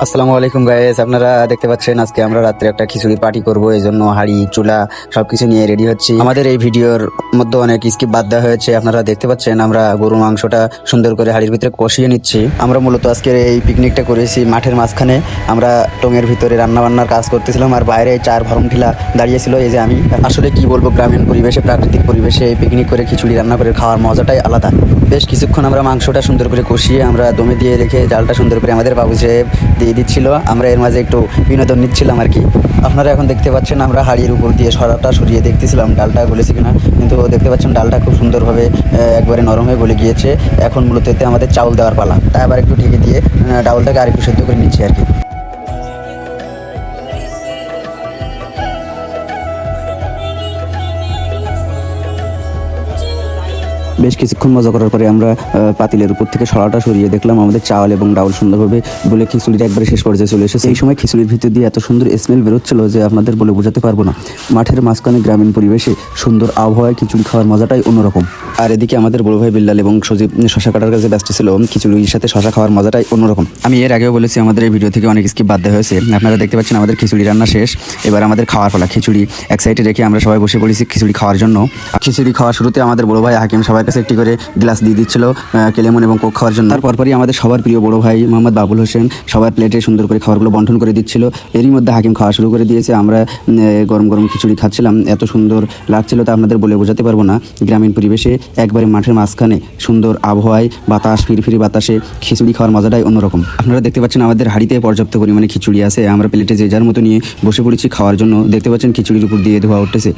আসসালামু আলাইকুম গাইস, আপনারা দেখতে পাচ্ছেন আজকে আমরা রাত্রে একটা খিচুড়ির পার্টি করব। এই জন্য হাঁড়ি চুলা সবকিছু নিয়ে রেডি হচ্ছি। আমাদের এই ভিডিওর মধ্যে অনেক স্কিপ বাদ দেওয়া হয়েছে। আপনারা দেখতে পাচ্ছেন আমরা গরুর মাংসটা সুন্দর করে হাঁড়ির ভিতরে কষিয়ে নিচ্ছি। আমরা মূলত আজকের এই পিকনিকটা করেছি মাঠের মাঝখানে। আমরা টঙের ভিতরে রান্না বান্নার কাজ করতেছিলাম, আর বাইরে চার ভরম ঢিলা দাঁড়িয়েছিল। এই যে আমি আসলে কি বলবো, গ্রামীণ পরিবেশে প্রাকৃতিক পরিবেশে পিকনিক করে খিচুড়ি রান্না করে খাওয়ার মজাটাই আলাদা। বেশ কিছুক্ষণ আমরা মাংসটা সুন্দর করে কষিয়ে আমরা দমে দিয়ে রেখে জালটা সুন্দর করে আমাদের বাবু সাহেব দিয়ে দিচ্ছিল। আমরা এর মাঝে একটু বিনোদন নিচ্ছিলাম আর কি। আপনারা এখন দেখতে পাচ্ছেন আমরা হাঁড়ির উপর দিয়ে সরাটা সরিয়ে দেখতেছিলাম ডালটা গলেছে কিনা, কিন্তু দেখতে পাচ্ছেন ডালটা খুব সুন্দরভাবে একবারে নরম হয়ে গলে গিয়েছে। এখন মূলত এতে আমাদের চাউল দেওয়ার পালা, তাই আবার একটু ঢেকে দিয়ে ডাউলটাকে আরেকটু সেদ্ধ করে নিচ্ছি আর কি। বেশ কিছুক্ষণ মজা করার পরে আমরা পাতিলের উপর থেকে সরাটা সরিয়ে দেখলাম আমাদের চাল এবং ডাউল সুন্দরভাবে বলে খিচুড়িটা একবারে শেষ পর্যায়ে চলে এসেছে। এই সময় খিচুড়ির ভিতর দিয়ে এত সুন্দর স্মেল বেরোচ্ছিল যে আপনাদের বলে বোঝাতে পারবো না। মাঠের মাঝখানে গ্রামীণ পরিবেশে সুন্দর আবহাওয়ায় খিচুড়ি খাওয়ার মজাটাই অন্যরকম। আর এদিকে আমাদের বড় ভাই বিল্লাল এবং সজীব শশা কাটার কাছে ব্যস্ত ছিল। খিচুড়ির সাথে শশা খাওয়ার মজাটাই অন্যরকম। আমি এর আগেও বলেছি আমাদের এই ভিডিও থেকে অনেক স্কিপ বাদ দেওয়া হয়েছে। আপনারা দেখতে পাচ্ছেন আমাদের খিচুড়ি রান্না শেষ, এবার আমাদের খাওয়ার পালা। খিচুড়ি এক সাইডে রেখে আমরা সবাই বসে পড়েছি খিচুড়ি খাওয়ার জন্য। খিচুড়ি খাওয়ার শুরুতে আমাদের বড় ভাই হাকিম সবার কাছে একটি করে গ্লাস দিয়ে দিচ্ছিল কেলেমন এবং কোক খাওয়ার জন্য। তারপরই আমাদের সবার প্রিয় বড় ভাই মোহাম্মদ বাবুল হোসেন সবার প্লেটে সুন্দর করে খাবারগুলো বন্টন করে দিচ্ছিল। এরই মধ্যে হাকিম খাওয়া শুরু করে দিয়েছে। আমরা গরম গরম খিচুড়ি খাচ্ছিলাম, এত সুন্দর লাগছিল তা আপনাদের বলে বোঝাতে পারবো না। গ্রামীণ পরিবেশে একবারে মাঠের মাঝখানে সুন্দর আবহাওয়ায় বাতাস ফিরফিরি বাতাসে খিচুড়ি খাওয়ার মজাটাই অন্যরকম। আপনারা দেখতে পাচ্ছেন আমাদের হাঁড়িতে পর্যাপ্ত পরিমাণে খিচুড়ি আছে। আমরা প্লেটে যে যার মতো নিয়ে বসে পড়েছি খাওয়ার জন্য। দেখতে পাচ্ছেন খিচুড়ির উপর দিয়ে ধোয়া উঠতেছে।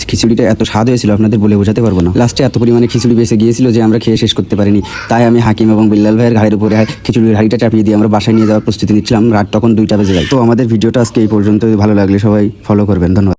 খিচুড়িটা এত স্বাদ হয়েছিল আপনাদের বলে বোঝাতে পারবো না। লাস্টে এত পরিমাণে খিচুড়ি বেঁচে গিয়েছিল যে আমরা খেয়ে শেষ করতে পারিনি। তাই আমি হাকিম এবং বিল্লাল ভাইয়ের ঘাড়ের উপরে খিচুড়ির হাঁড়িটা চাপিয়ে দিয়ে আমরা বাসায় নিয়ে যাওয়ার প্রস্তুতি নিচ্ছিলাম। রাত তখন 2টা বেজে যায়। তো আমাদের ভিডিওটা আজকে এই পর্যন্ত। ভালো লাগলে সবাই ফলো করবেন। ধন্যবাদ।